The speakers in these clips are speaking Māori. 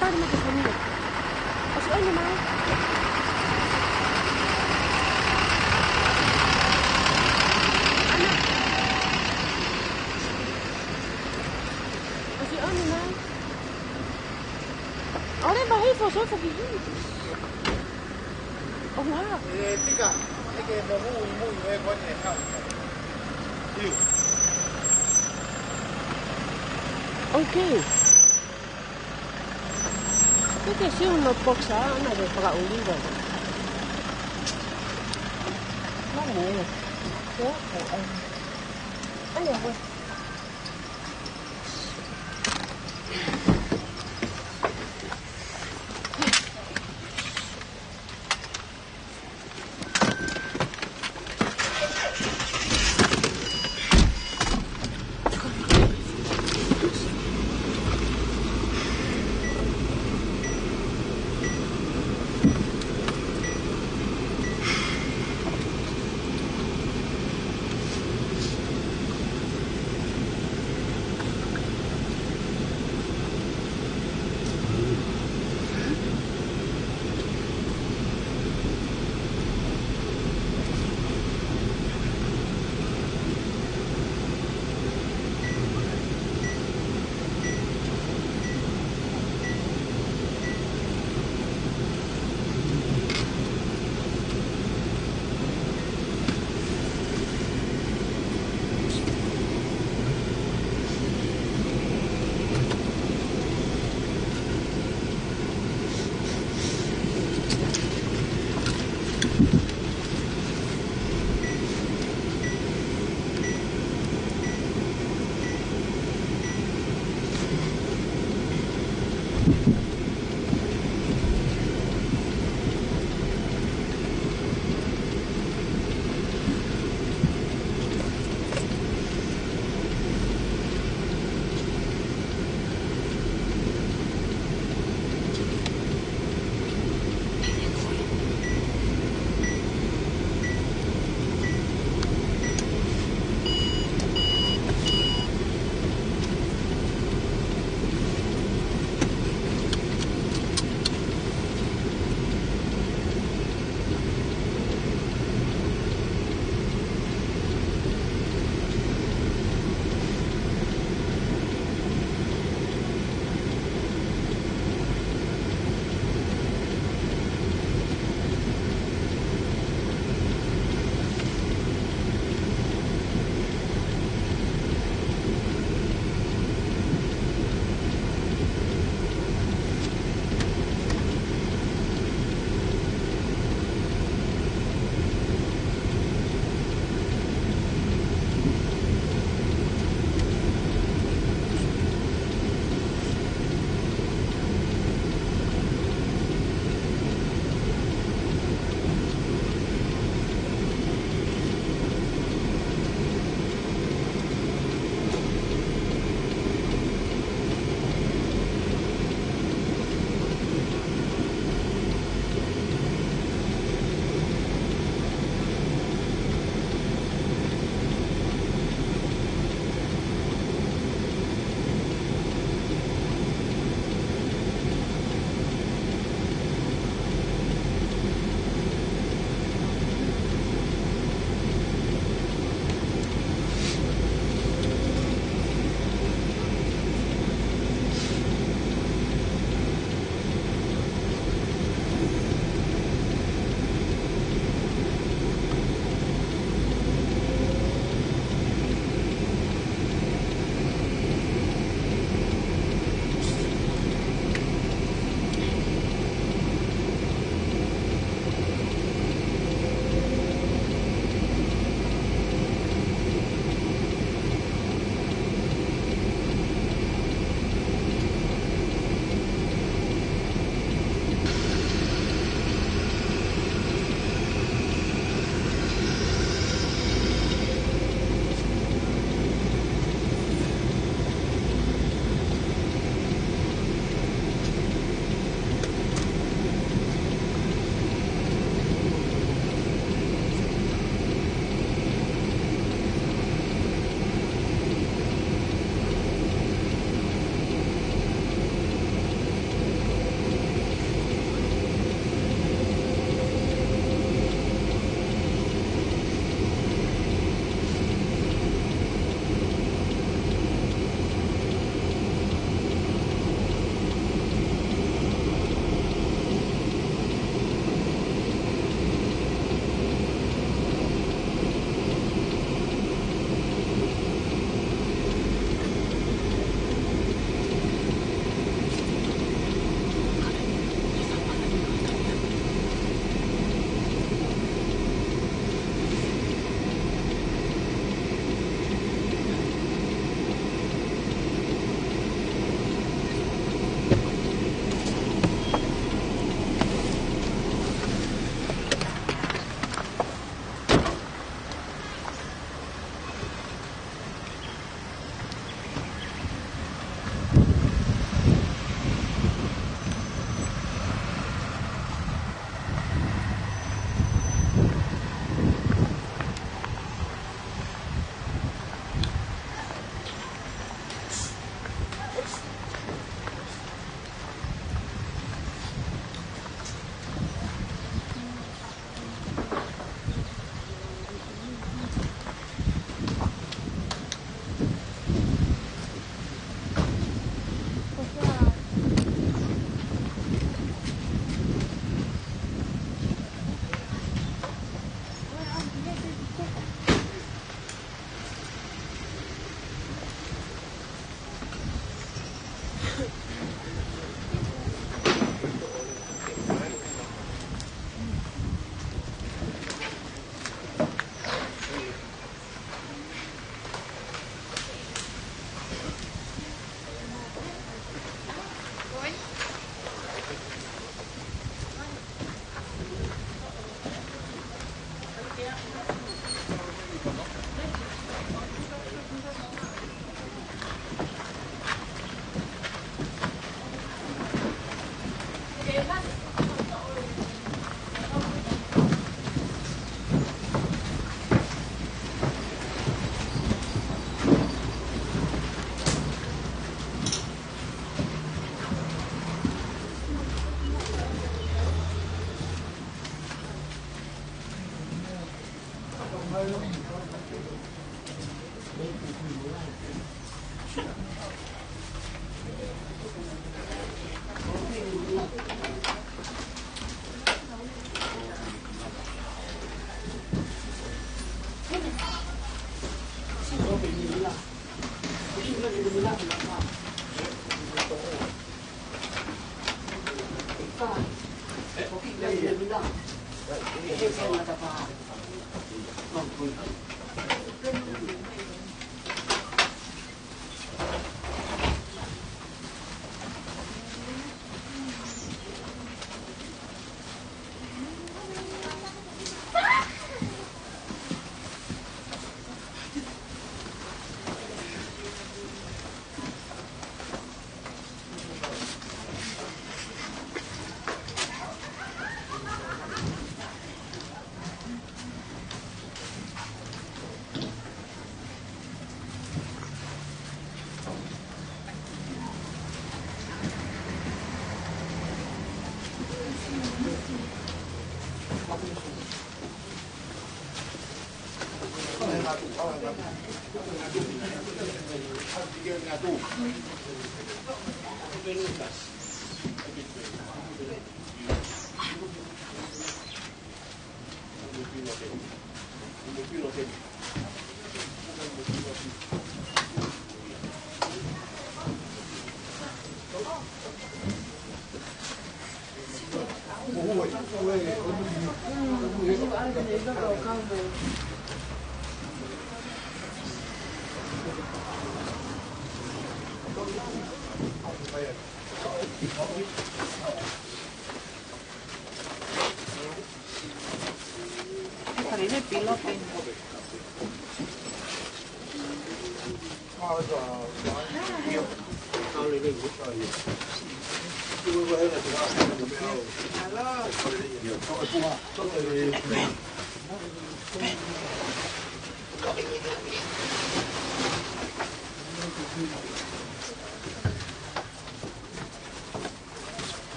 Tao đi mà cái gì? Ở chỗ này mà. Ở chỗ này mà. Ở đây bà hay phô số phục gì? Oh wow. Tiga, que no muy luego en el campo. Ok. Cái siêu nó bọc xá này để phải uống đi rồi. Nó mù. Đó, anh này quên.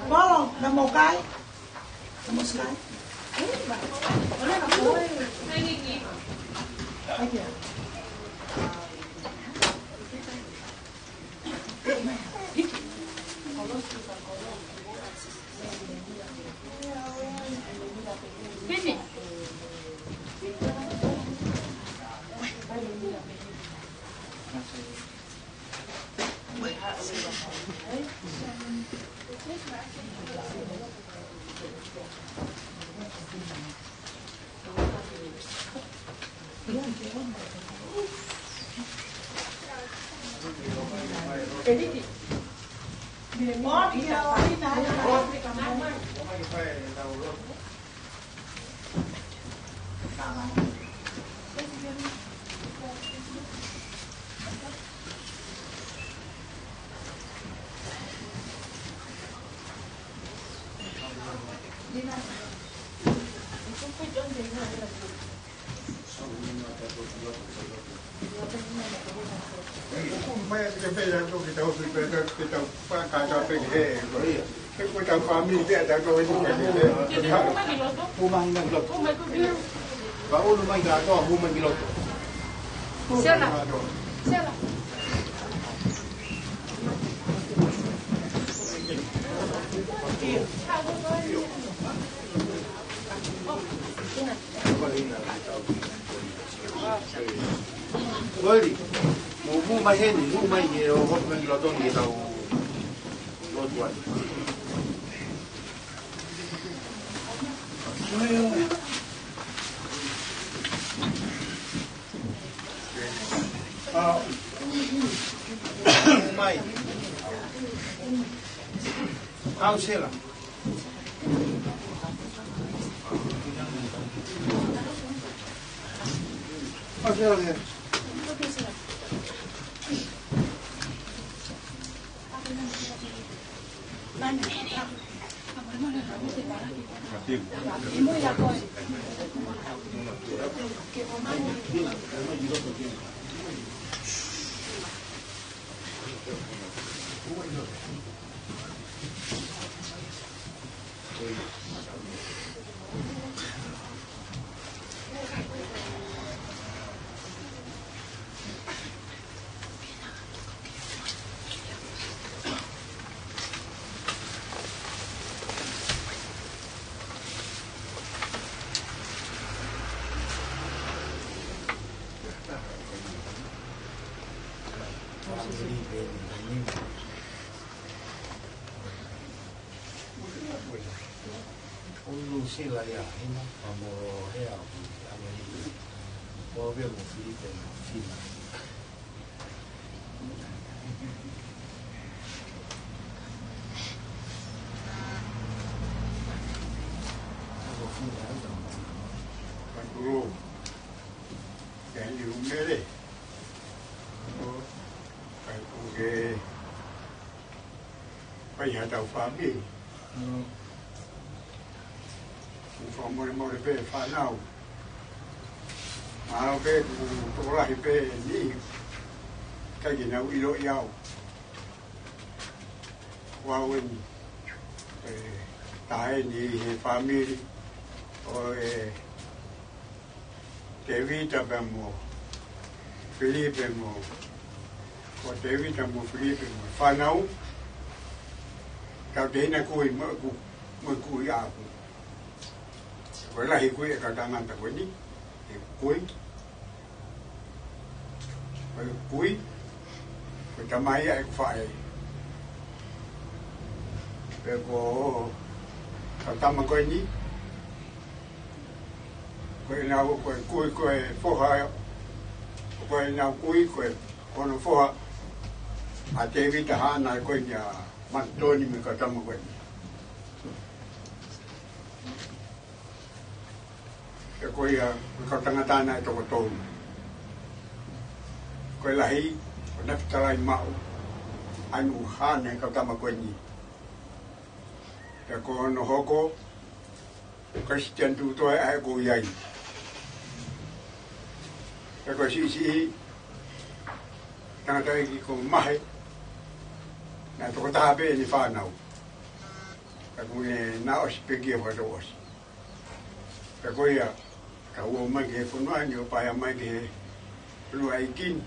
Có là một cái. Một cái. Đây kìa. Oi, o mais hen, o mais eu vou me lo don ni tau lo tuan. Mai. Ao sela. Ao sela. Sila ya, ina amo hea Amerika, o veo Filipe Fina. Guru, yang di rumah deh, kalau ke, payah tahu fahami. From more pe fa now. Ma pe to la pe ni. Ka gi na wi lo yao. Wa wen tai ni family o David abamo Felipe mo ko te vita mo Filipe mo whanau, kau te hina kui mo kui aku. Koe lahi kui e ka tanganta koe ni, e kui. Koe kui, koe tamai e whae. Pe ko ka tama koe ni, koe nau koe kui koe whoha, koe nau kui koe kono whoha, a te vita hana e koe ni a matoni me ka tama koe ni. E koe ka tangatana e toko tonu. Koe lahi, o naftarai mau, anu hana e ka tama koe ni. E ko no hoko, Christian tutoe ai ko iai. E ko si tangatai ki ko mahe, na toko tahape ni whanau. E ko na osi peki e whato osi. E ko ia, ka ua mai ke whanua ni o paia mai ke whanua ai kini.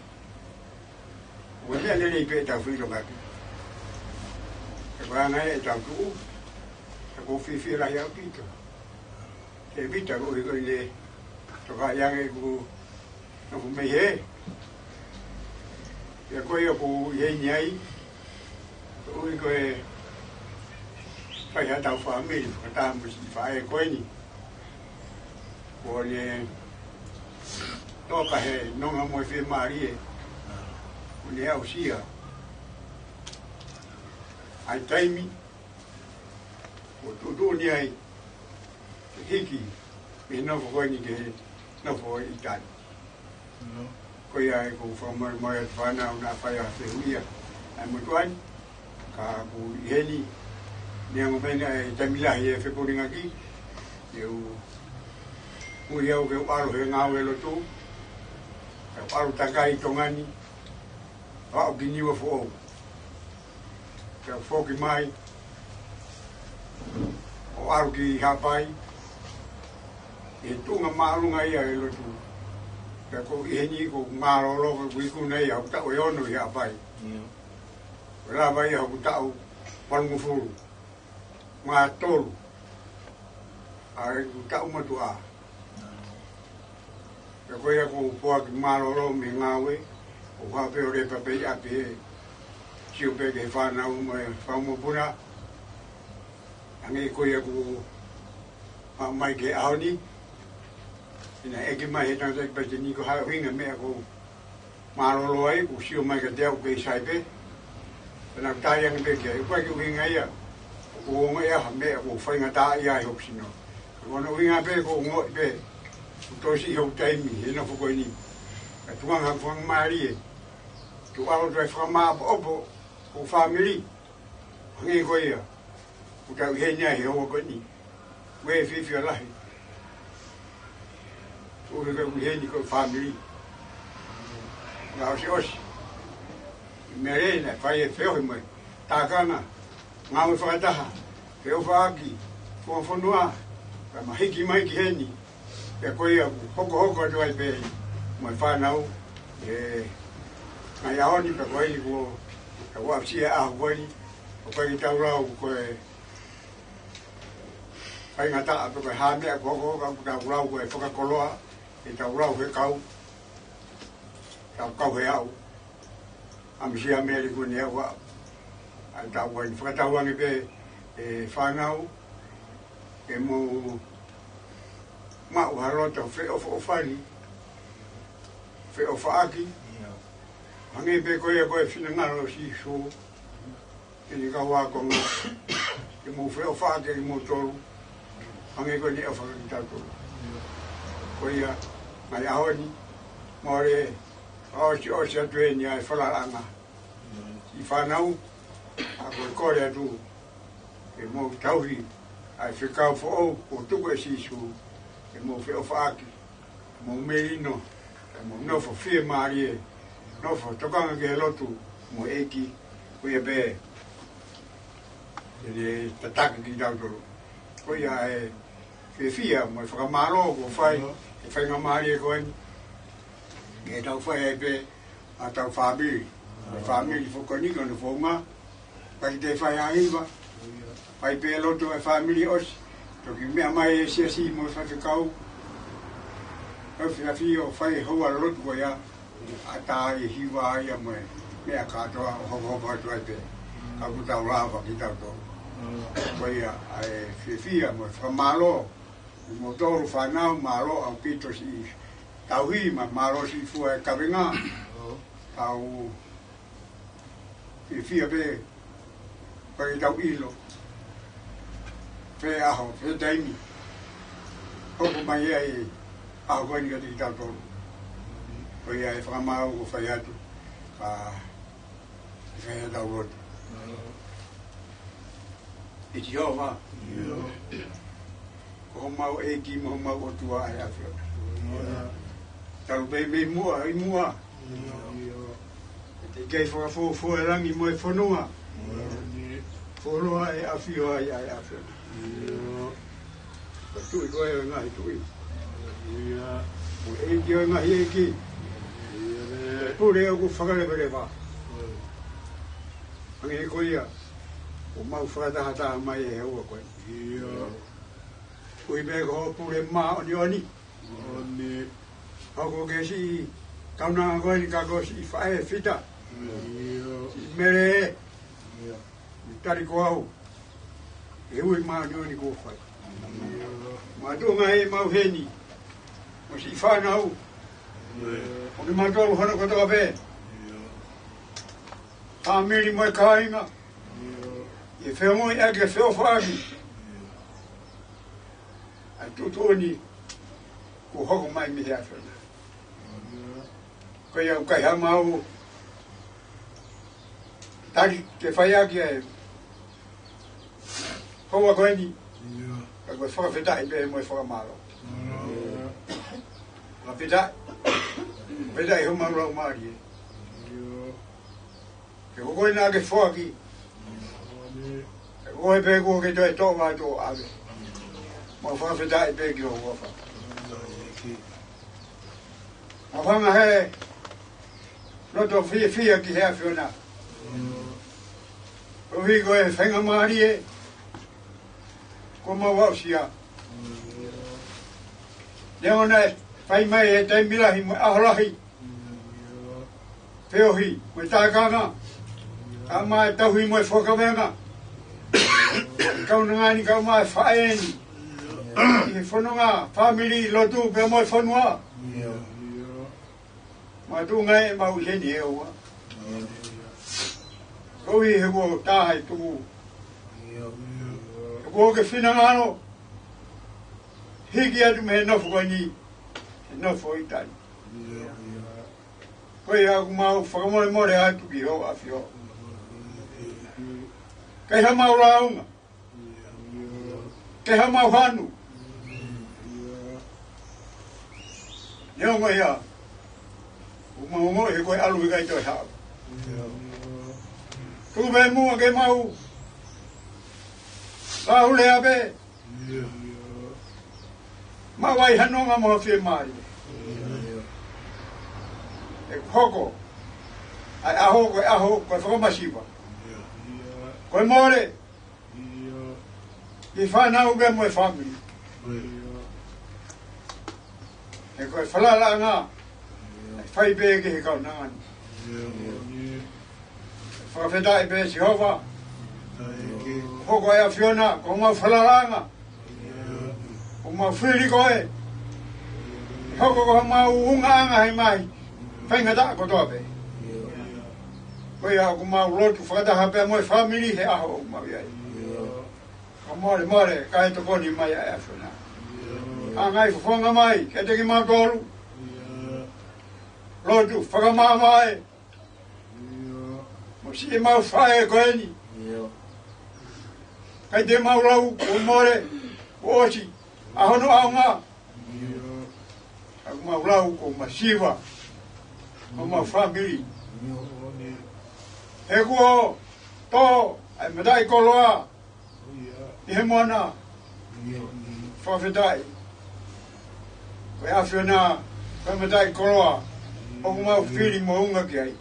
Ua mea nere i pe tau whiro ngaki. E ko angai e tau tuu, e ko whiwhi rahi au pito. E vita ko i koe le, toka iange ku, no ku mei he. E koe o ku iei niai, ui koe, pai hatau whaamiri, whakatamu si whae koe ni. Ko le toka he nonga moe whi maari e o le au sia ai taimi o tutu ni ai hiki me nofo koe ni ke nofo i tani ko ia e ko whamare mai at whanau na whai a te huia ai mutuani ka ku iheni niango mena e taimilahi e wheporinga ki eu ui au ke uaro he ngau e lotu, ke uaro takai tongani, au ki niwa fo ke whoki mai, o aro ki hapai, e tunga maalunga ia e lotu, ke ko iheni ko ngaro loko kuiku nei au tau e ono i hapai. Rava ia au tau palungu furu, ngā tolu, a ku tau matua. Ke koea ko poa ki maroro me ngawe, o hape o repa pei ape, sio pe ke whanau me whaumopuna, ange koea ko mai ke aoni, ina eke mai he tangata ki pati niko haa winga mea ko maroro ai, ko sio mai ka teo ke saipe, pena kutayang pe kia, ipa ki winga ia, ko onga ia mea ko whainga taa ia i hopsino. Kono winga pe ko ngoi pe, tosi hau taimi, he na whako ni. Ka tuanga whang maari e. Tu alo trai whakamā pa opo, o whamiri. Hangi koe ia. O tau he nia he hoa koe ni. Ue whiwhi a lahi. O he koe he ni koe whamiri. Nga osi osi. Mea reina, whai e wheohi mai. Tākanga, ngāwe whakataha. Wheo whaaki, whanua. Ka mahiki mai ki he ni. E koe ia hoko atu ai pe mai whanau e ngai aoni pe koe i ko e wapsi e ahu koe ni o koe ki tau rau koe kai ngata ape koe hamea koko ka tau rau koe whakakoloa e tau rau he kau tau he au amisi a mea li koe ni e wa ai tau koe ni whakatauangi pe e whanau e mo ma o harota fe o fani fe o faaki hangi be koe fina ngalo si so ni ka wa ko e mo fe o faaki mo tolu hangi ko ni o faaki tato ko ia mai aoni more o si atue ni ai fala anga i fanau a ko tu e mo tauhi ai fikau fo o tu ko si su e mo fe o faaki, mo merino, e mo nofo fie marie, nofo tokanga ke lotu, mo eki, kuia be, e tataki ki tautoro. Kuia e fia, mo e whakamaro ko whai, e whainga marie koen, e tau whai e be, a tau whabiri. family fokoni kono fonga pai te fai aiva pai pe loto e family os to ki me mai sia si mo fa ke kau o fi o fai ho a lot go ya ata e hiwa ya me me a ka to ho to pe ka ku ta la va ki ta to ko ya ai fi mo fa malo mo to fa na malo au pito si tauhi malo si fu e ka venga au fi be pai tau ilo fe aho fe daimi o mai ai a go ni di ta to ko ia e fama o fa ya tu fe da wo e jo ma ko mau e ki mo mau o tua ai a fe tal be me mua i mua te ke fo rangi mo e fonua foloa e a fio ai a fe tu ko e ngai tu o e ki nga ye ki pure o whakare pere wā angi ko ia o mau whakataha mai e heua koe ui me ko pure mā oni oni hako ke si kaunanga koe ni kako si whae whita si mere e tari ko au e ui mā oni oni ko whae mā tunga e mau heni o si whanau o ni matolu hana kotoa pe a miri mo e kāinga e wheo moi ake wheo whaaki a tutoni ko hoko mai mi hea whena ko iau kai ha mau taki ke whaiaki e hoa koe ni ka koe whakawhetai pe mo e whakamaro ma petai ho mau lau maari e ke koe nā ke whaki ke koe pe koe ke toi tō wātō ave ma whakawhetai pe ki ho wafa ma whanga he loto fia ki hea whiona o hi koe whenga maari e ko mau wau sia Leo nei fai mai e te milahi mo aholahi Peohi mo tākanga a mai tauhi mo e whakawenga kaunangani kau mai whaeni i whanonga family lotu pe mo e whanua ma tu ngai e mau heni e ua kohi he wo tāhai tuku ko ke whinangano hiki atu me nofu koe ni nofu i tani koe aku mau whakamore more atu ki ho a whio kei ha mau raunga kei ha mau hanu neongo ia umaungo he koe alu i kai toi hao tupe mua ke mau Lahule abe mawai hanonga mo fie mai e hoko ai aho ko whakamasiwa koe more i whanau be mo e family e koe whalala ngā e whai be ke he kau nangani whakawhetai be si hova hoko e a whiona ko mau whalaranga ko mau whiri koe hoko ko mau ungaanga hei mai whaingata ko toa pe koe a ko mau lotu whakataha pe mo e family he aho o mau iai ka more ka he tokoni mai a whiona a ngai whawhanga mai ke teki mau tolu lotu whakamaa mai mo si e mau whae koe ni kai te mau lau o more o osi a hono aunga aku mau lau ko masiva o mau family he kuo to ai medai koloa i he moana whawhetai koe a whiona koe medai koloa o mau whiri mo unga ki ai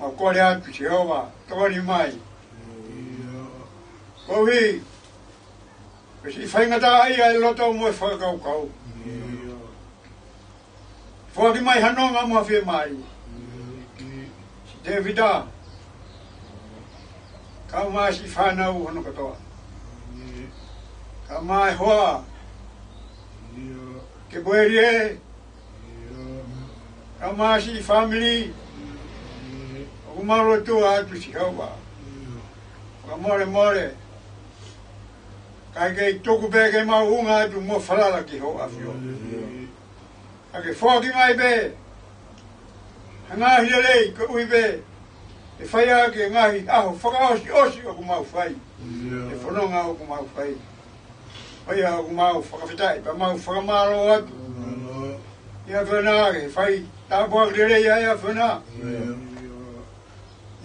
mau kore atu se hoa, tōni mai. Kohi, pesi whaingata ia e loto mo e whakakau. Whaki mai hanonga mo whi mai. Si Davida, kau mai si whanau hono katoa. Kau mai hoa, ke boeri e, kau mai si family, o maro tu atu si hawa. Ka more, kai kei toku peke mau unga atu mo whalala ki ho afio. Ake whaki mai be, ngahi lelei ka ui be, e whaia ke ngahi aho whakaosi osi o ku mau whai. E whanonga o ku mau whai. Whaia o ku mau whakawhitai, pa mau whakamaro atu. Ia whana ke whai, tāpuak lelei aia whana.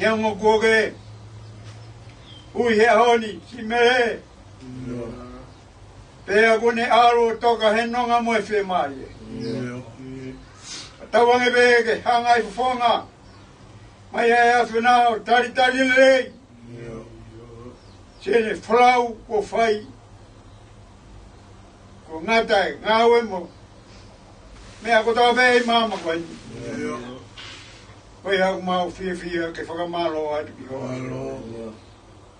Ia ngo koke, ui he ahoni, si mere. Pea kone aro toka he nonga mo e whi mai. Tawange beke, hangai fufonga. Mai aia whenao, tari lei. Sene whalau ko whai. Ko ngatai, ngawe mo. Mea ko tawa bei mama kwani. Koi hau mau fia ke whakamalo atu ki hoa.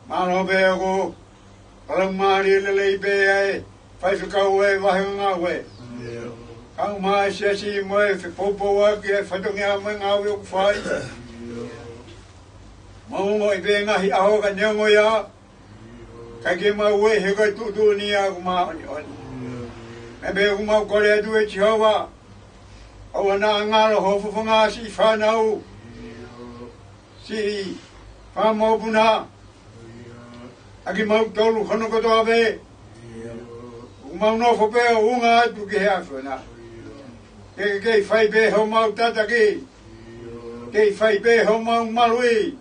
Malo bea ko, palang maari lelei bea e, whai whikau e, wahi ngā we. Kau mai si mo e popo aki e whatongia mo ngāwe o ku whai. Maungo i bea ngahi aho ka neongo ia. Kai ke mau e he kai tutu ni a ku maa oni oni. Me bea ku mau kore atu e Chihawa. Awa nā ngāro hofu whanga si whanau. Si whamopuna. Aki mau tolu hono kotoa be. U mau nofo pe o unga atu ki hea whana. Kei whai pe hau mau tataki. Kei whai pe hau mau malui.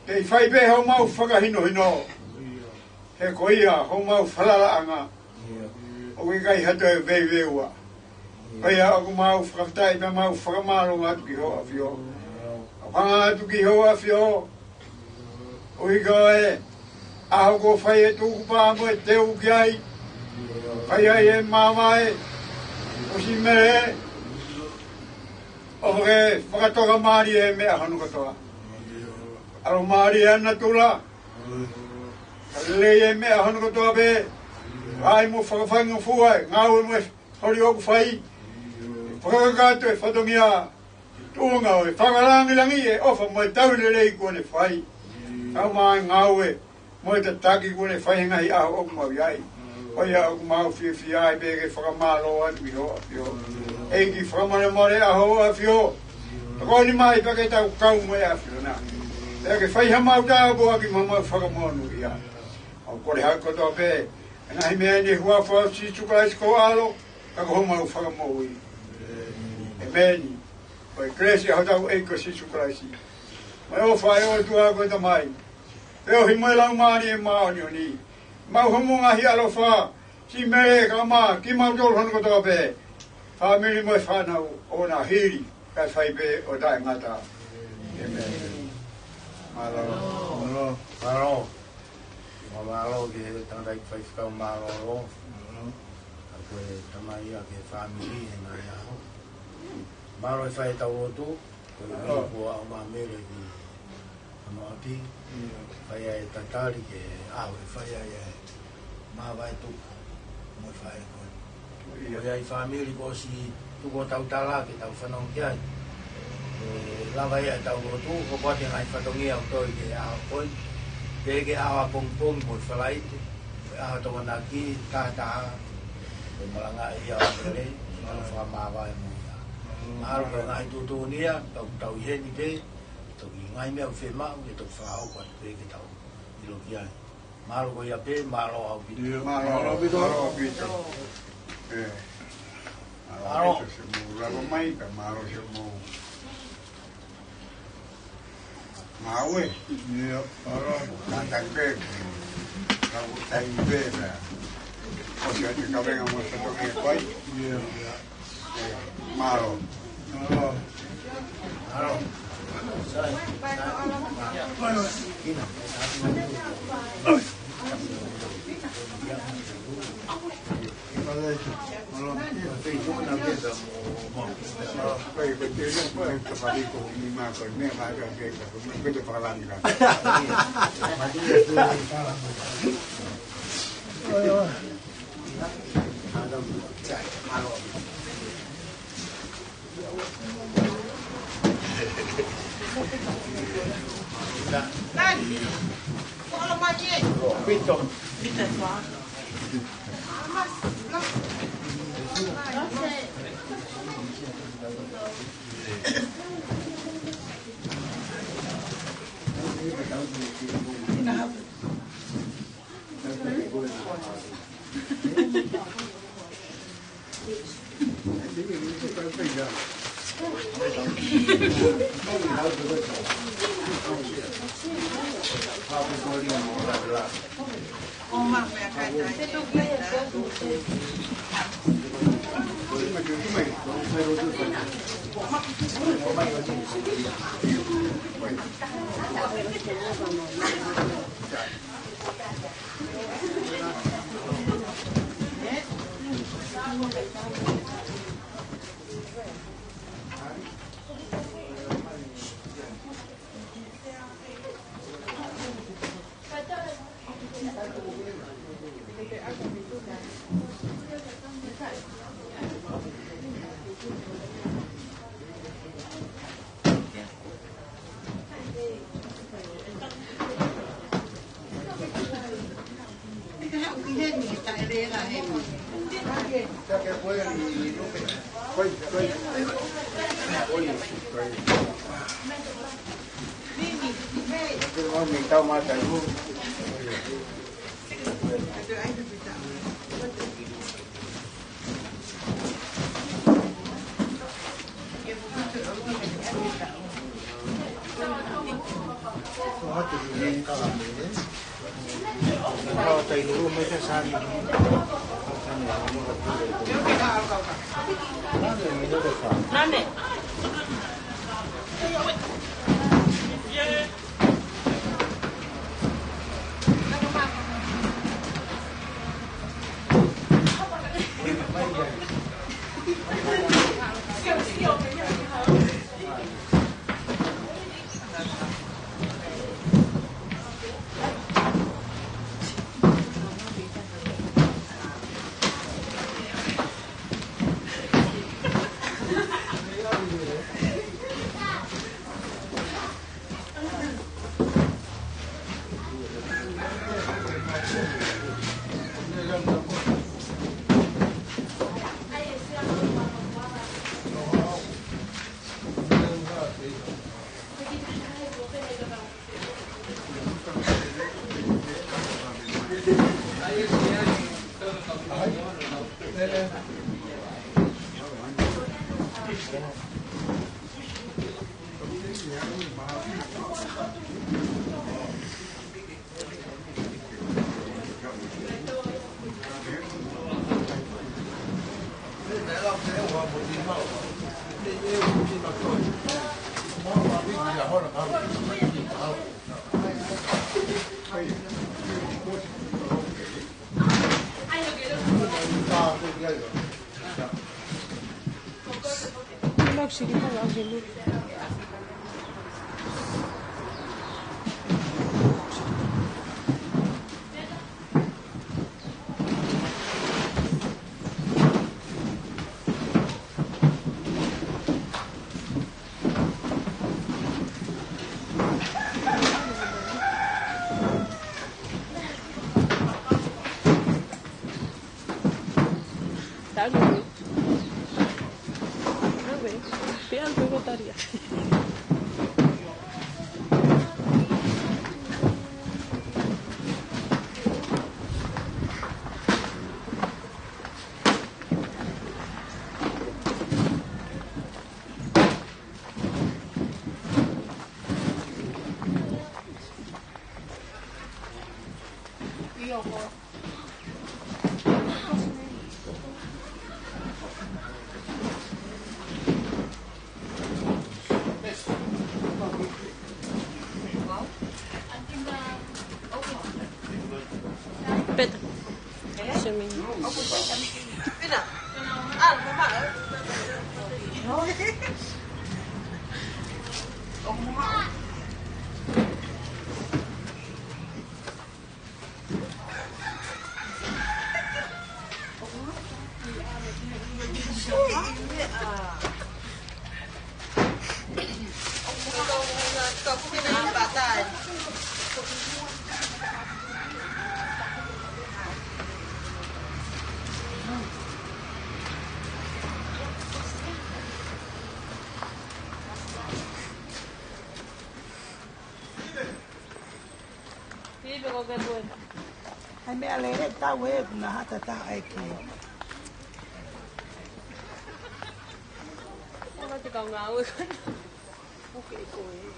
Kei whai pe hau mau whakahino hino. He koia hau mau whalala anga. O ki kai hato e veiveua. Koia aku mau whakatai pe mau whakamalo atu ki hoa whio. Hanga atu ki hoa whio. O ki koe. Aho ko whai e tūku pāmo e te uki ai. Whai ai e māmai. O si mere. O ke whakatoka maari e mea hanu katoa. Aro maari e ana tula. Kalei e mea hanu katoa be. Ai mo whakawhainga fuai. Ngāwe mo e hori oku whai. Whakakato e whatongia. Tūnga o e whakarangirangi e ofa mo e taurelei kone whai. Kau mai ngāwe. Mo te taki kone whaingahi aho oku mau iai. Oia oku mau whiwhi ai beke whakamalo atu i hoa whio. Eki whakamare aho a whio. Takoni mai pake tau kau mo e a whio na. Eke whaiha mau tau ko aki mamau whakamonu ia. Au kore hau kotoa pe. Ngahi mea ni hua whao si tukaisi ko alo. Kako ho mau whakamoui. E meni. Oi kresi hau tau eiko si tukaisi. Mai o whai o tua koe ta mai. Peo hi moe lau maani e maoni o ni. Mau homunga hi alofa. Si mere ka maa. Ki mau tolu hanu kotoa pe. Whamiri moe whanau o na hiri. Kai whai pe o tae ngata. Amen. Malo. Malo. Malo ke he tangata ki whai whakau malo. Ako e tamai a ke whamiri e nai aho. Malo e whai tau otu. Ko e kua au maa mere ki Amati. Whai e tatari ke aho e whai e maa vai tuku. Mo whai e koe. Ko e ai whamiri ko si tuko tau tala ke tau whanau ki ai. Lava ia tau otu, ko pati ngai whatongia o toi ke aho koi. Ke aho a pong mo whalaite. Aho tonga nā ki, tātaa. Ko malanga ia o kere, malo whakamāwa e mo ia. Maharo ko ngai tutunia, tau iheni te, tau i ngai mea u whemau, e tau whahau kwa te ke tau ilo ki ai. Maharo ko ia pe, maharo au pito. Malo pito. Malo se mo raro mai, ka malo se mo Maue. Iya, aro nantang ke. Kau tai be na. Kau jadi kau yang mau setok ke koi. Iya. Malo. Aro. Aro. Saya Ai mea lere ta we na hata ta ai ki. Nó chỉ còn ngầu rồi. Ok cô ấy.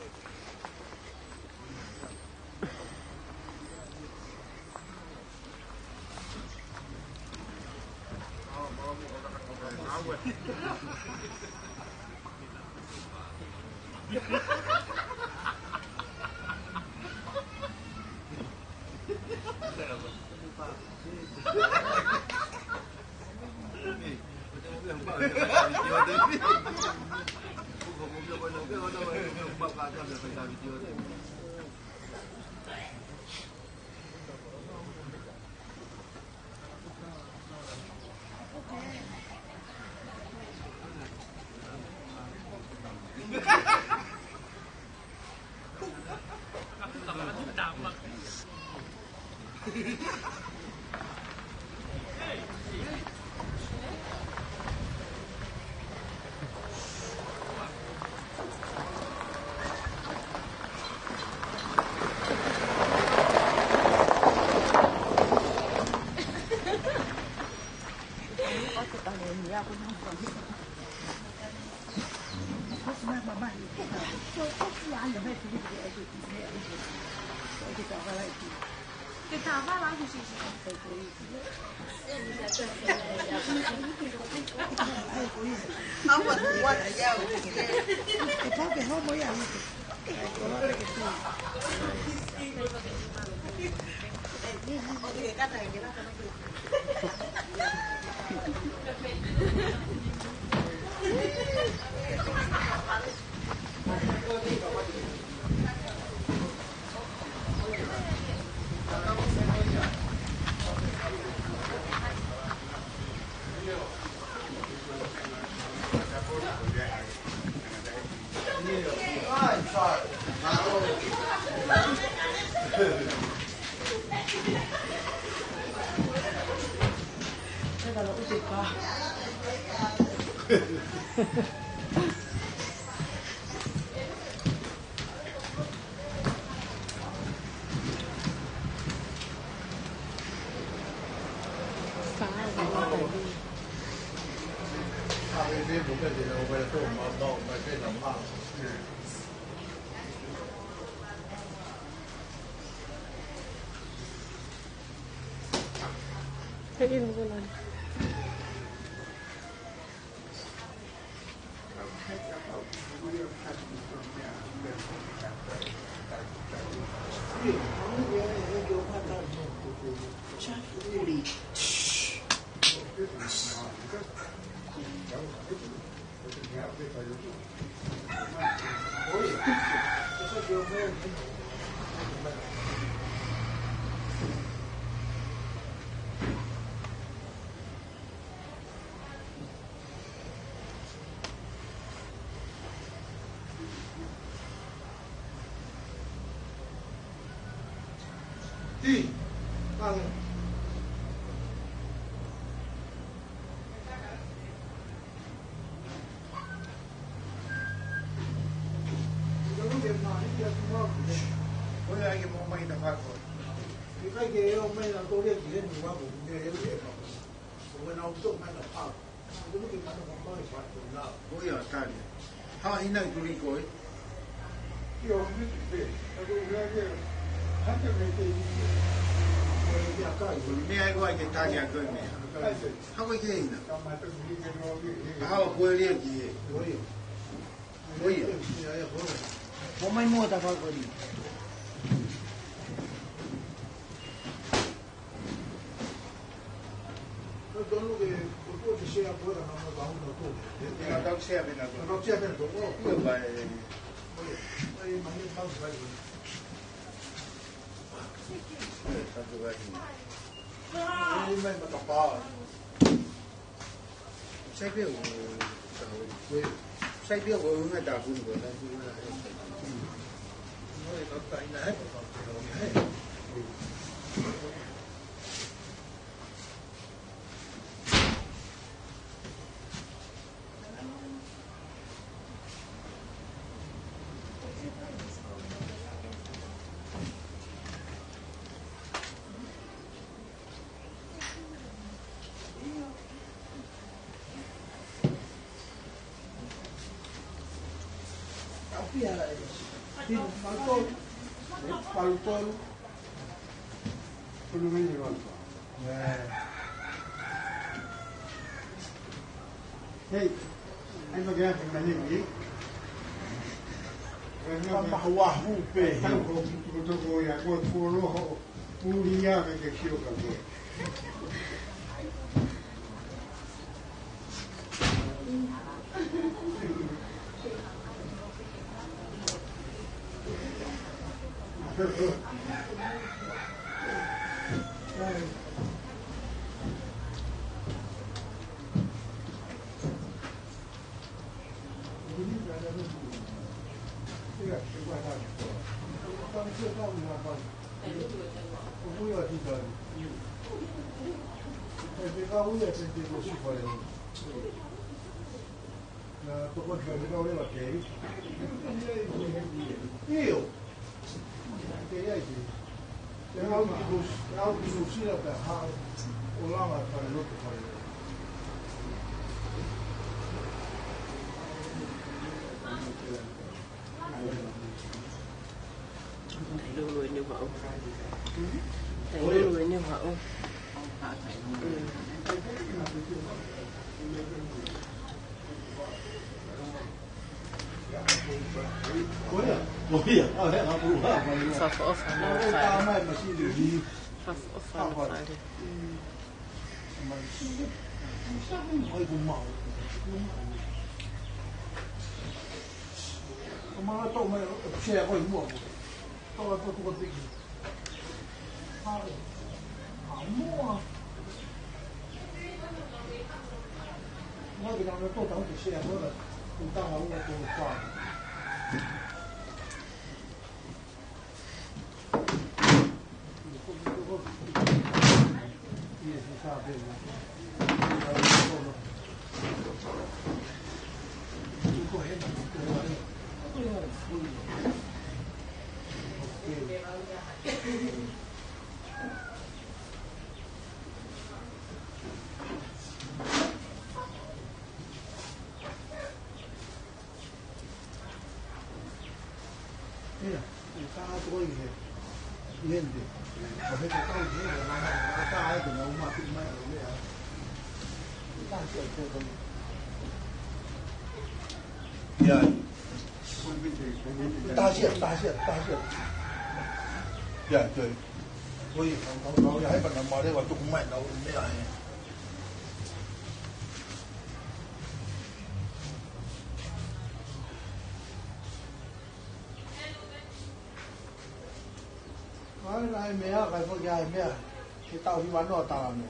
Cái in cái này. Đi. Vâng. Bây giờ cái món mày đã phát rồi. Cái ông mày là tôi biết gì nên nhiều quá cũng nghe hiểu biết mà. Tôi nói chung mày là phát. Tôi biết cái nó không có phát rồi nào. Bây giờ ta đi. Ha ina tuli koi. Yo biết biết. Tôi nghe cái hát cái gì. Mẹ ai gọi cái ta nhà coi mẹ. Không có gì nữa. How quê liệt gì? Ôi. Không may mua ta phải có gì. Não serve, não serve. Sai biểu sai biểu của người ta cũng có là nói có cái này Palutol, puluhin yun. Hey, ano magiging pagmaliwi? Mahawahu pe. Ito ko yan, ko puro puriya may kesyo ka po.大线，对，所以我喺份人話咧話做乜人有咩啊？係咩啊？係嗰嘢係咩啊？你到去玩多大咩？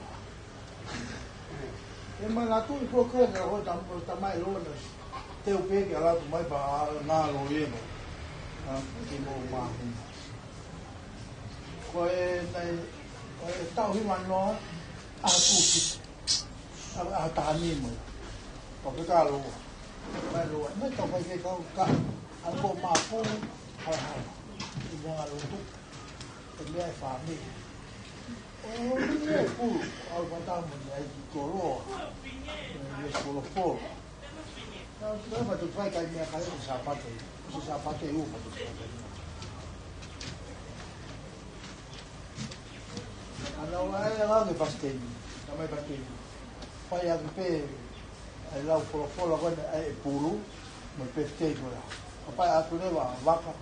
你問下都過客嘅，我怎買路呢？tiêu phí cái là tụi mấy bà na rồi yên rồi, thì mua mà, coi này coi tao hi man nó, tàn nhỉ mà, có cái cá lô, mấy lô, mấy tao phải cái cá, ăn cơm mà phun, hay, thì mua lô túc, cái này phá đi, cái phun, con tao mình này cổ lô, cái cổ lô phô. Pero para tu trae que hay que dejar un zapato, ese zapato de uva, tu trae. Ano ay lang ni pastel, kami pastel. Paya pe ay law polo ko ay puro, may pastel ko la. Paya ako ne ba vaca,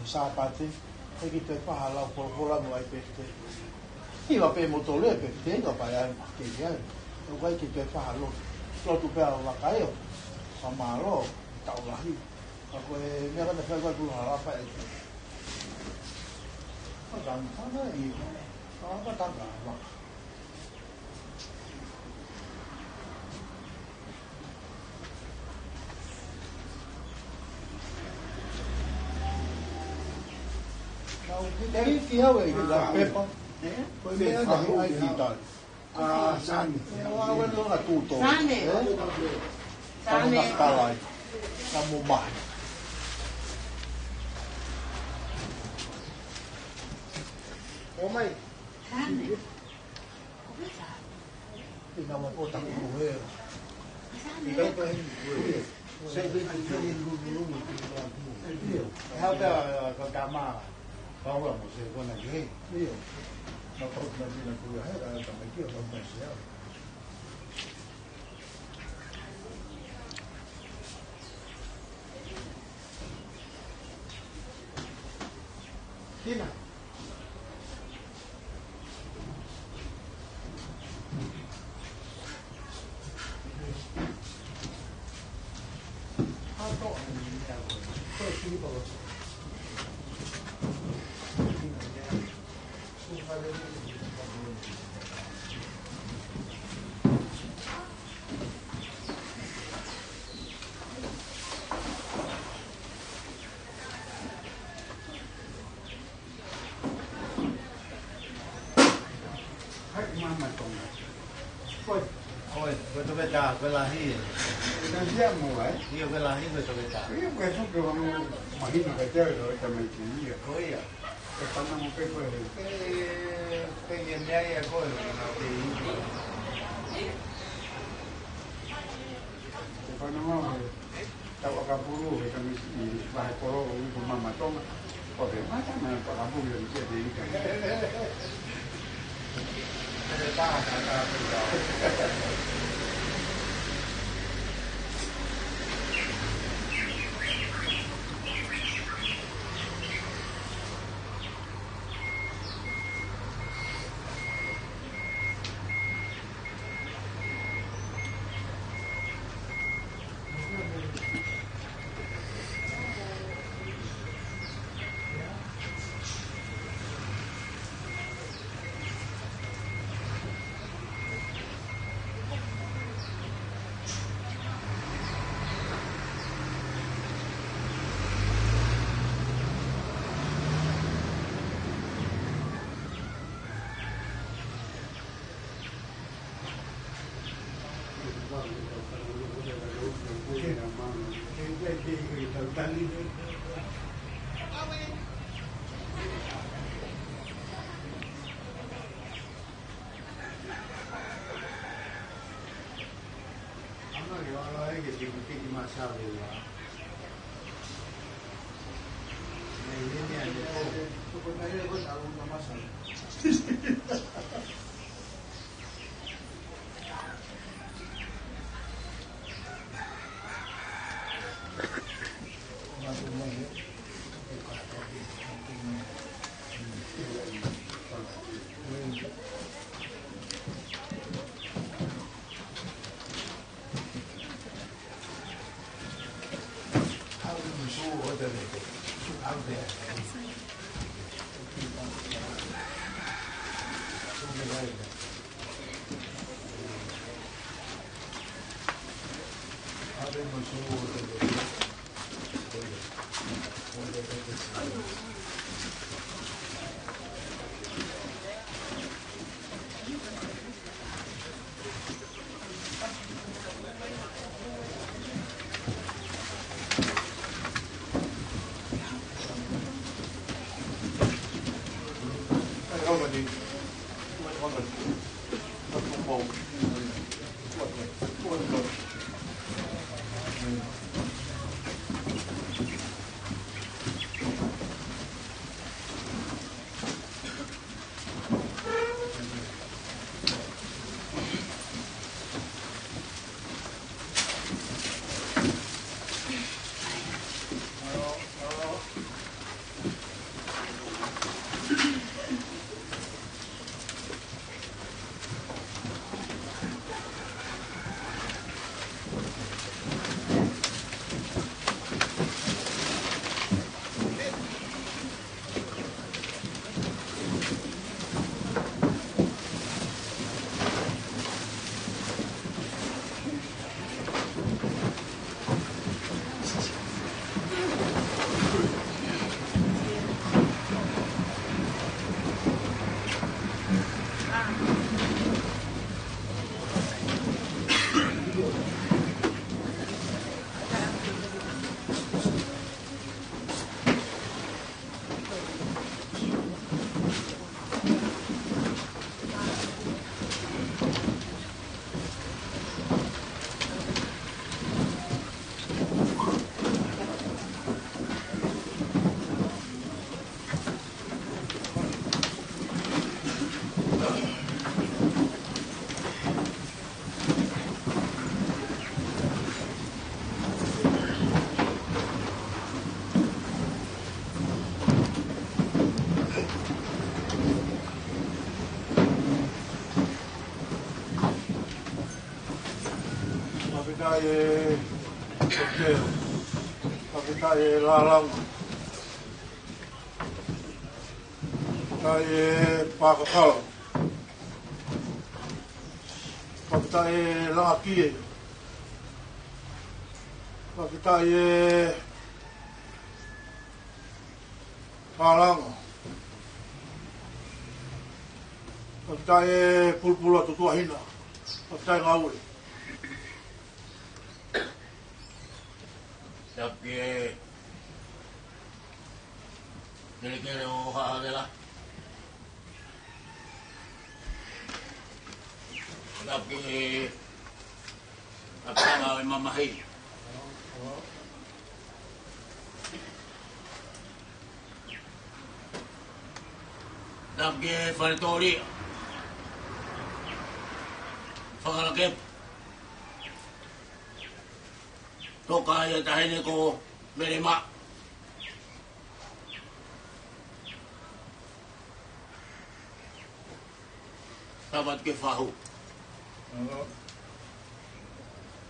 zapato, ay kita pa halaw polo mo ay pastel. Iba pe motole pastel ko paya que ya. No hay que pa halaw. tu pea o wakaeo. Sa malo, tau lahi. Ako e mea kata whai tu harapa e te. Tana i, tana tanga waka. Ki hau e ki la pepa. Koe mea nahi ai ki tali. Sani. Awe no nga tūtō. Sane. Tano na kalai. Ka mo mahi. O mai. Sane. Ina mo o taku kuhe. Sane. Ika ito hini kuhe. Sei vei tu hini lulu ki la kuhe. Hau pea ka kama. Paua mo se kona ki hei. Iyo. Na tau na dina kuhe hei. Ka ta mai kia pa mai se au. Tina. Oi, questo veda quella lì. Non siamo, Io quella lì questo veda. Io questo che vanno, immagino che te lo avete via. Poi E fanno un po' per gli miei a quello e fanno male. Stavo a Capuru, che mi fa il colore con mamma Toma. Ok, ma c'è una Capuru che dice di Pakitaye Pakitaye Pakitaye Lalang Pakitaye Pakakal Pakitaye Langakie Pakitaye Lalang Pakitaye Pulpula Tutuahina Pakitaye Ngawe Tapi kira-kira hahagala. Tapi apa mamahi? Tapi Faritori, Fakalakep. Toka ya tahini ko merema. Tabat ke fahu.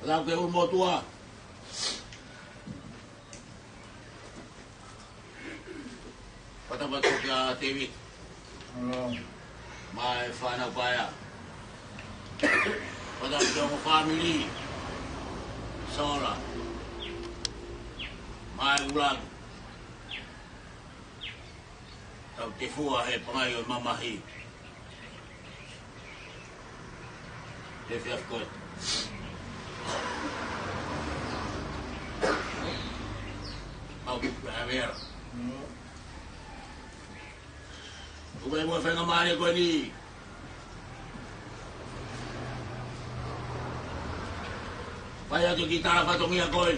Lam ke umur tua. Patabat ko kya TV. Mai fana paya. Patabat ko family. Sola. Mai ulang. Tau te fua he pangayo mamahi. Te fiaf koe. Mau ki praver. Uwe mo whenga maare koe ni. Pai atu ki tara whatongia koe.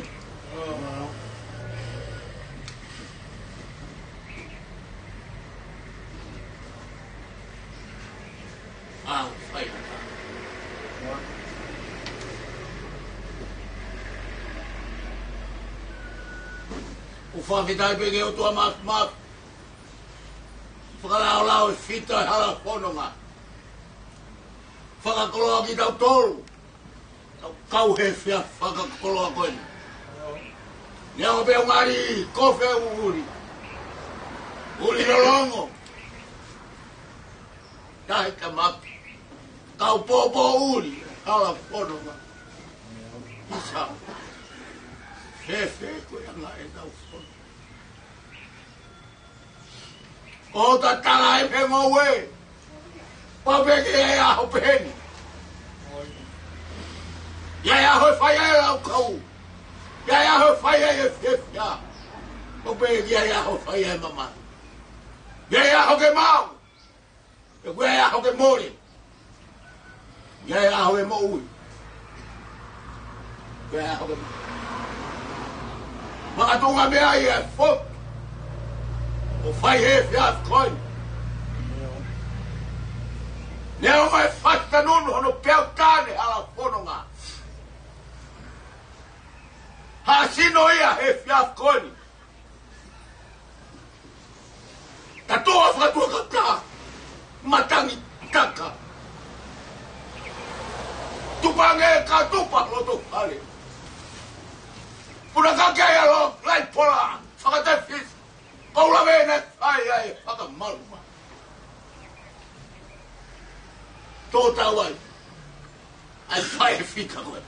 Pai ata. O whakitai peke o tua mat. Whakalao e whita e hala whanonga. Whakakoloa ki tau tolu. Tau kau he whia whakakoloa koe. Nia o peo ngari kofe uri. Uri no longo. Tahi ka maki. Kau popo uri. Hala whanonga. Isa. Hefe koe anga e tau whanonga. O ta tala e pengo we. Pabeke e aho peni. Ia e aho e whai e lau kau. Ia e aho e whai e whia. Pabeke ia e aho e whai e mama. Ia e aho ke mau. Ia e aho ke mori. Ia e aho e moui. Ia e aho ke mau. Makatunga mea i e fok. O whai he whiaf koe. Nea mai whata nunu hono peau tāne ala whanonga. Ha sino ia he whiaf koe. Ta toa whatua ka tā. Matangi taka. Tupange ka tupa loto whale. Puna ka kei alo lai pola. Whakate whis. Kaula vena ai ai whaka maluma. Tō tāwai. Ai whai e whika koe.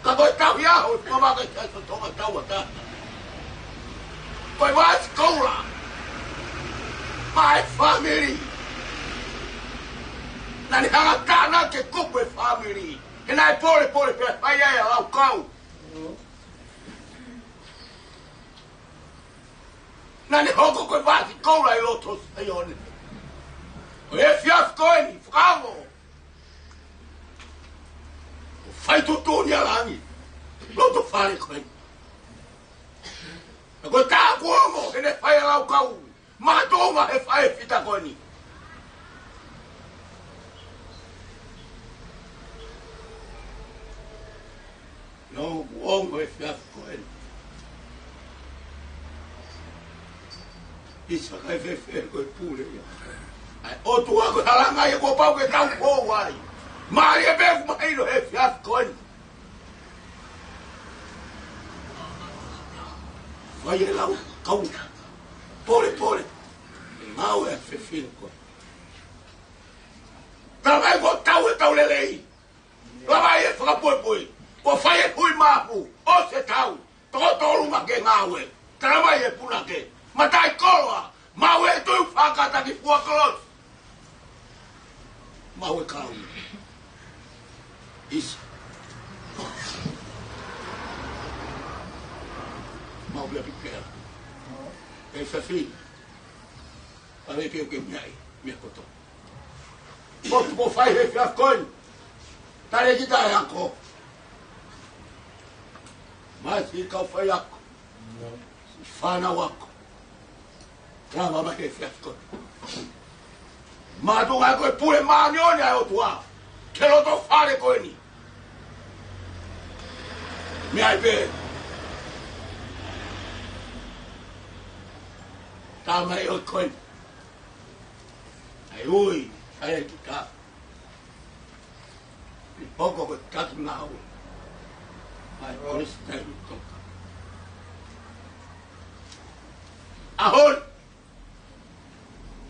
Ka koe tawi aho, mamaka i taisa tonga taua tāna. Koe wāsi kaula. Mai family. Nani hanga tāna ke kupu e family. E nai pole pia whai ai a lau kau. Nani hoko koe wāti kaula i loto sai one. O e whiaf koe ni, whakamo. O whai tutuni alangi. Loto whare koe. Na koe tā kuongo, he ne whai alau kau. Mātonga he whai whita koe ni. No kuongo he whiaf koe ni. Isa kai fe koe pule ia. Ai o tua ko halanga ia ko pau ke tau ko wai. Mai e me mai no e fiaf koen. Vai e lau kau. Pole. Mau e fefil koen. Tawai ko tau le lei. Tawai e whakapoi. Ko whai e pui mapu. O se tau. Tōtoru ma ke ngāwe. Tawai e puna ke. Matai koloa. Mau e tui whakata ki puakolos. Mau e kau. Isa. Mau bia pipera. E whawhi. Pare ke o ke miai. Mia koto. Motu po whai he whia koin. Tare ki tae ako. Mai si kau whai ako. Si whanau ako. Rama mai he whia koin. Mātu ngai koe pule maanione ai o tua. Ke roto whare koe ni. Mea i pe. Tā mai o koe. Ai ui. Ai ki ka. I poko ko tatu ngau. Ai oris tai toka. Ahon.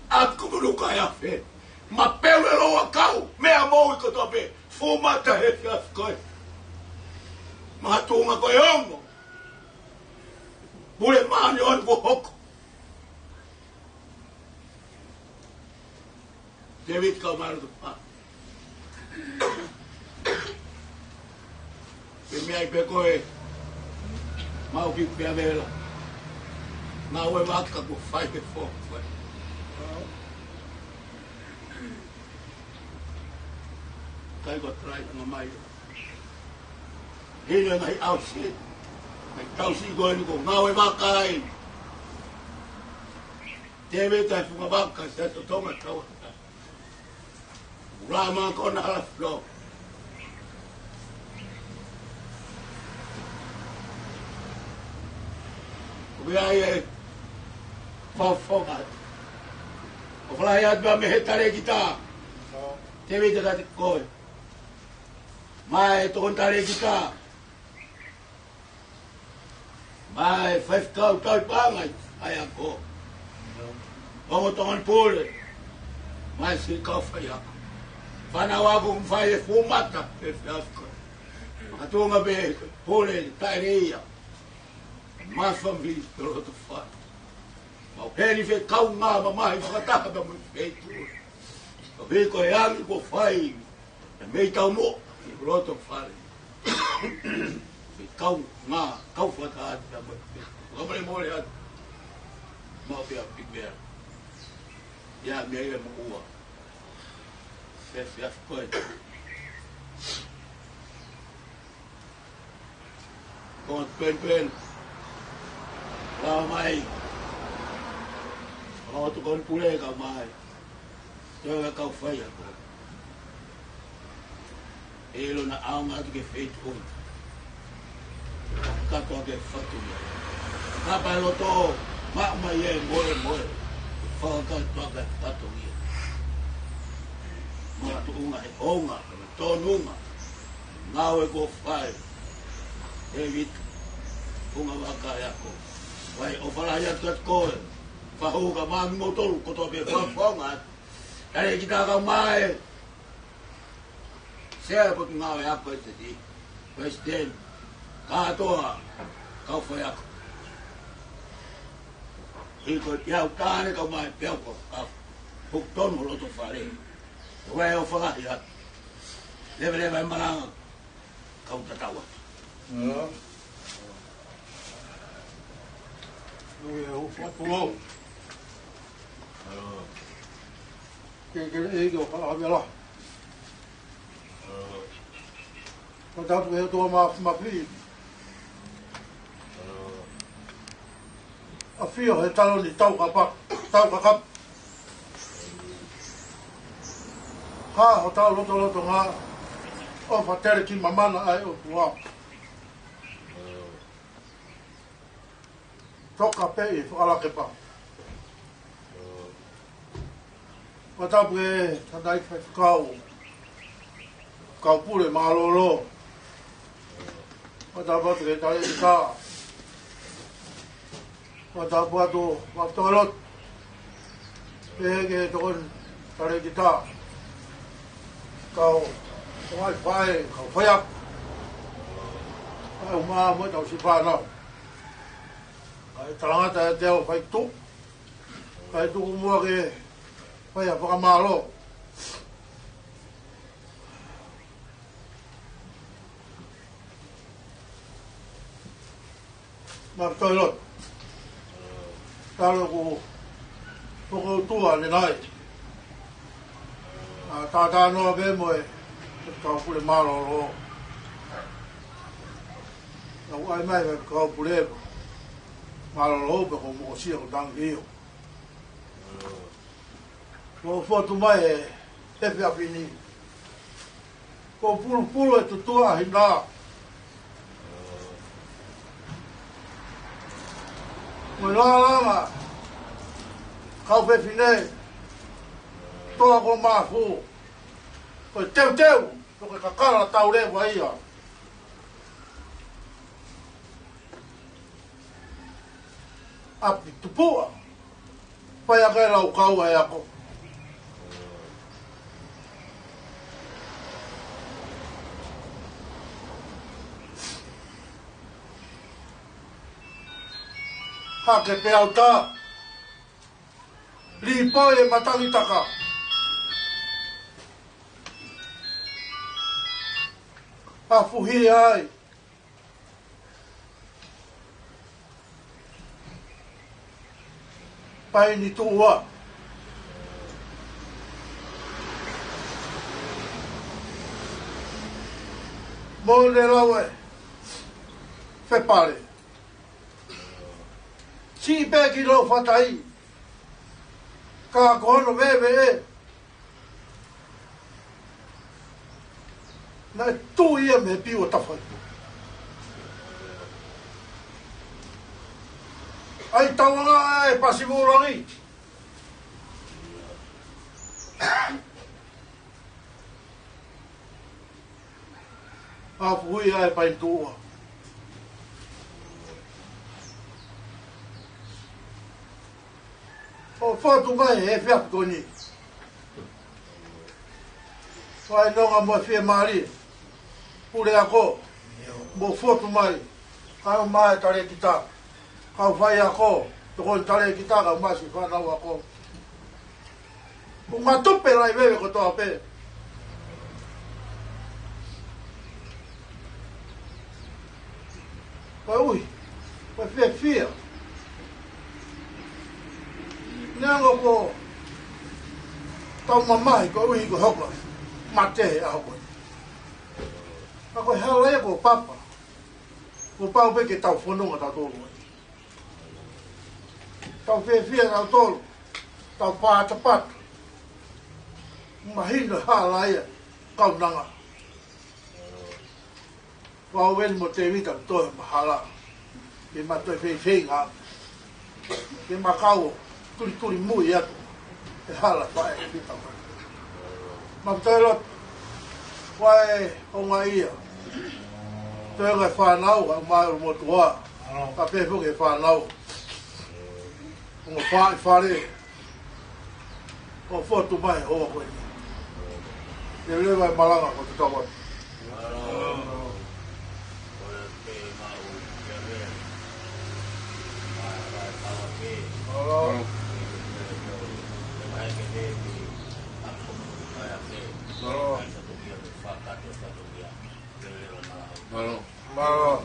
Aku muruka ya fe. Ma peule loa kau. Mea mou I ko tope. Fumata he fiaf koe. Ma tunga koe ongo. Pule maani on ko hoko. David kau maru tu pa. Pemi ai pe koe. Mau ki pia vela. Mau e waka ko whai pe fo. Kai ko trai nga mai. Hino ngai au si. Mai tau si koe ni ko ngau e waka ai. David ai funga waka se to tonga tau. Rama kona ala flo. Kubi ai e fofoka. O flai adba me hetare kita. Te vete kati koe. Mai tokon tare kita. Mai five kau pangai ai ako. Ongo tokon pule. Mai si kau fai ako. Whanau mwhai e fumata e whiafko. Atunga be pole taireia. Mawhambi te roto whai. Mau pēni whe kau ngā mamahi whakataka mui wheitu. O heko e angi ko whai. E mei tau mo i roto whai. Whe kau ngā kau whakataka mui wheitu. Kamare mōre atu. Mau pia pipea. Ia mea e mua. Fiaf koe. Kong pen. Rao mai. Rao tu kon pule ka mai. Teo kau whai ako. Elo na aunga tu ke feit kong. Kato ke whatu ia. Kapa loto. Mak mai e moe. Whakatoa ke whatu ia. Matu unga e onga, tonunga, ngau e ko whai, e vitu, unga waka e ako. Wai o whalai atu at koe, whahuka maami motoru, koto pe whawhonga, tare ki tā kau mae. Sea putu ngau e ako e te ti, President, kātoa, kau whai ako. Iko iau tāne kau mae peoko, huk tonu loto whare. Wai o whakahi atu. Lewe e maranga. Kau tatawa. Nui e uwhapuo. Kere ege o whakawela. Ka tatu e toa mapi. A whio he talo ni tau ka kap. Ha, o tau loto ngā o whatere ki mamana ai o tua. Toka pe I whakalake pa. Watapu e tandai whai whakau. kaupule malolo. Matapat ke tali kita. Matapat tu matolot. Ke tukun tali kita. Kau wifi kau fayak. Ai uma mo tau si pa no. Ai talanga ta teo fai tu. Fai tu mo ke fai apa malo. Martolot. Kalau ko tua ni nai. Ta no be mo e kau pule malo lo. Au ai mai kau pule malo lo be ko mo si ko dang io. Ko foto mai e pe apini. Ko pulu e tutua hinda. Lama kau pe fine toa ko mafu ko teu ko kakara tau le vai ia api tupua pai aga lau kau ai ako ke pe auta li po e matangi taka fuhi ai pai ni tua mo le lawe fe pare si pe ki lo fatai ka kono bebe na tu ia me pi o tafai ai tawanga ai pasimurangi fui ai pai tua o foto mai e fiap koni vai nonga mo fie mari pule ako mo foto mai ka mai tare kita ka vai ako to kon tare kita ka masi fa na ako uma tope lai bebe ko to ape ui vai fie Nyango ko tau mamai ko ui ko hoko mate a hoko ako hala ko papa ko pau pe ke tau fononga tau tolu tau fie tau tolu tau pa tapat mahina hala ia kau nanga wau wen mo te vita to mahala ke mato fe nga ke makau turi mui atu e hala pae kita ma telo wai onga ia tega whanau a mai mo tua ka pe fu ke whanau mo fare o foto mai o ko e le vai malanga ko tawa Malo.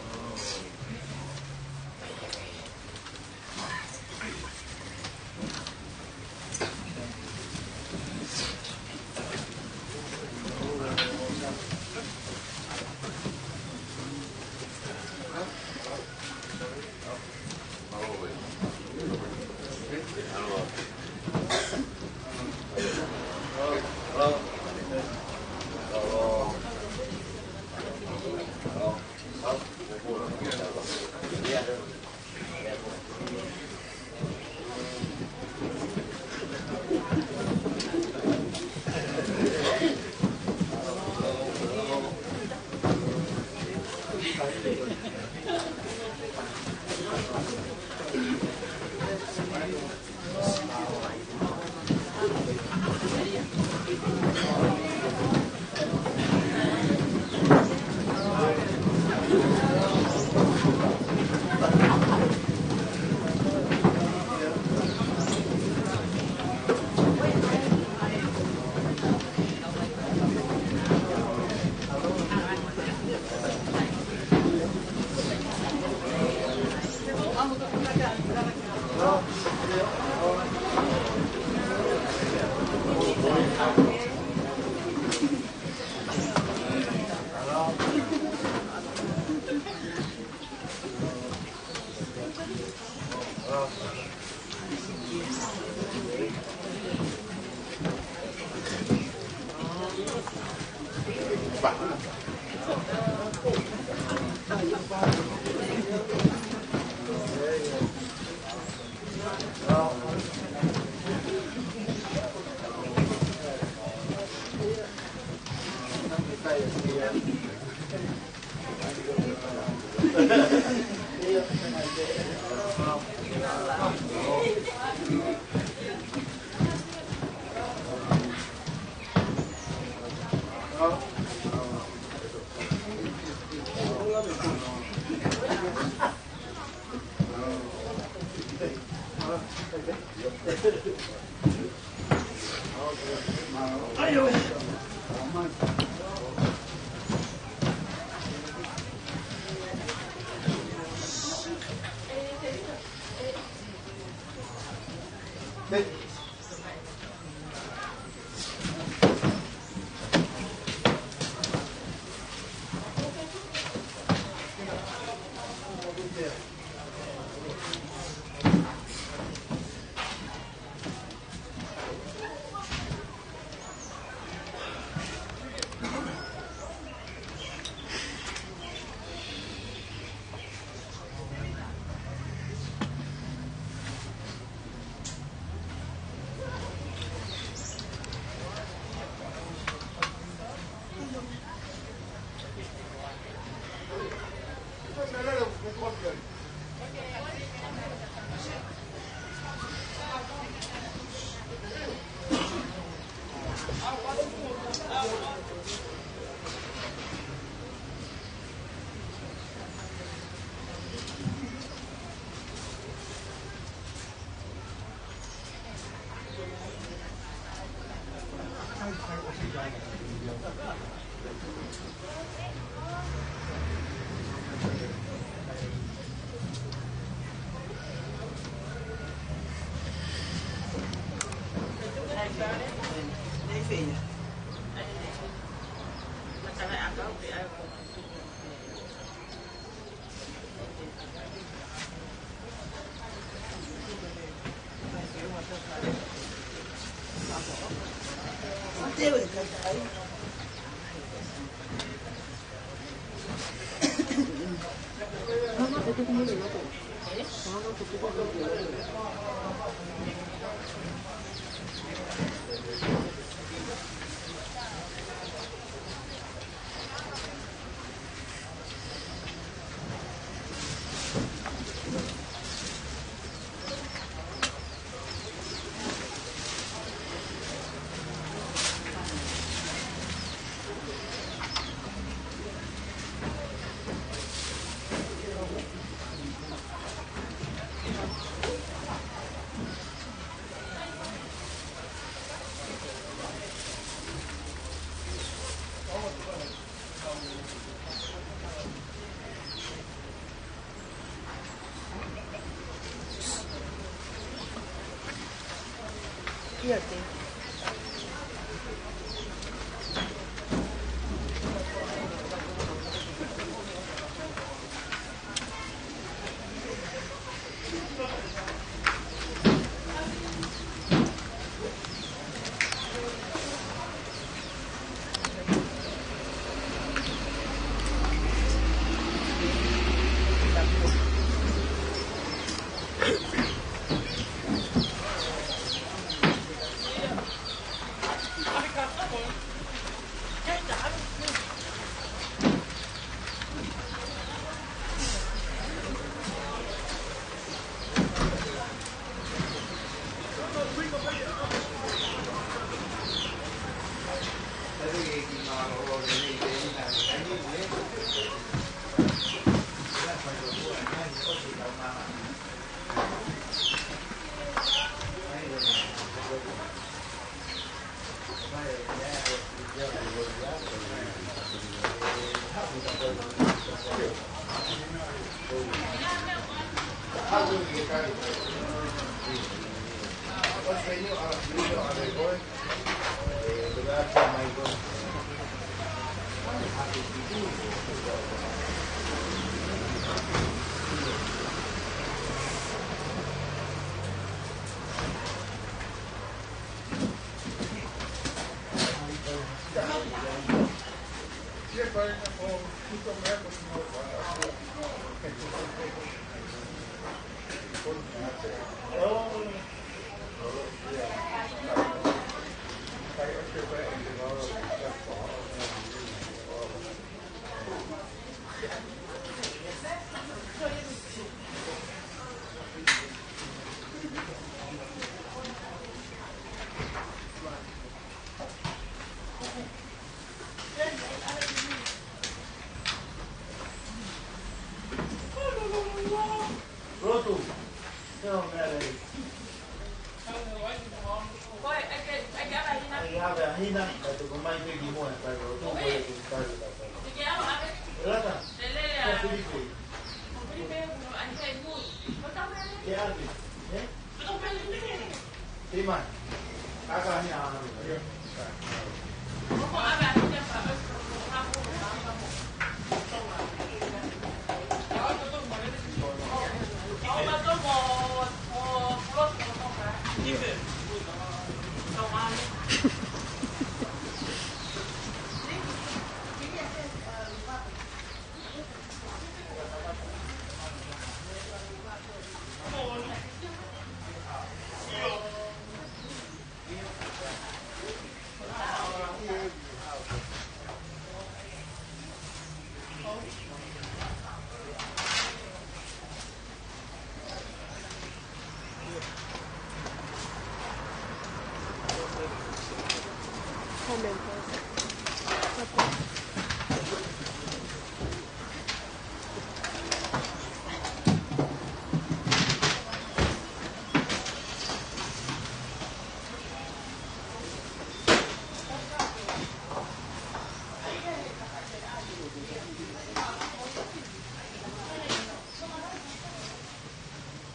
Fíjate.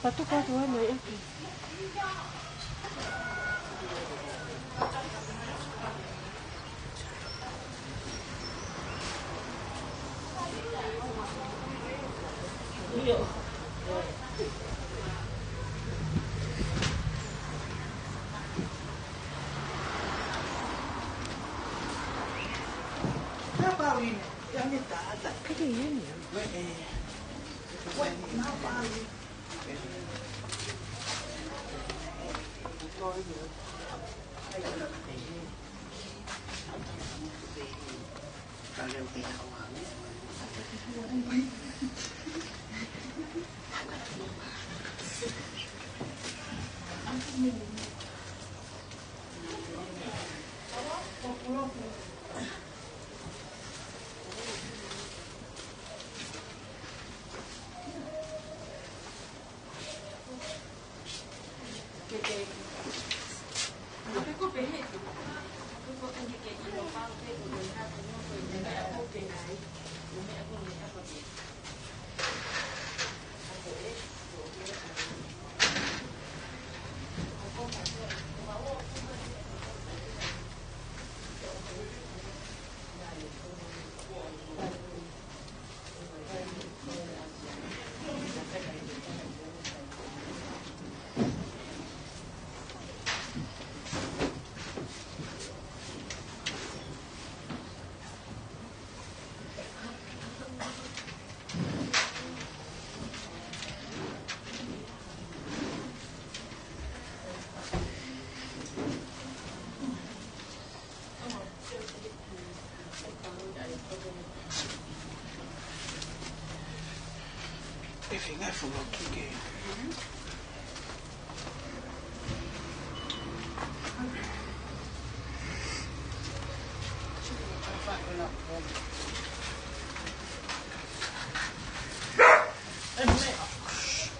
Patu kau tuan mai aku. Kenapa ini? Yang ini tak ada. Kau ini. Kenapa ini? Fingai fulo kike.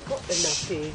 Kok enak sih?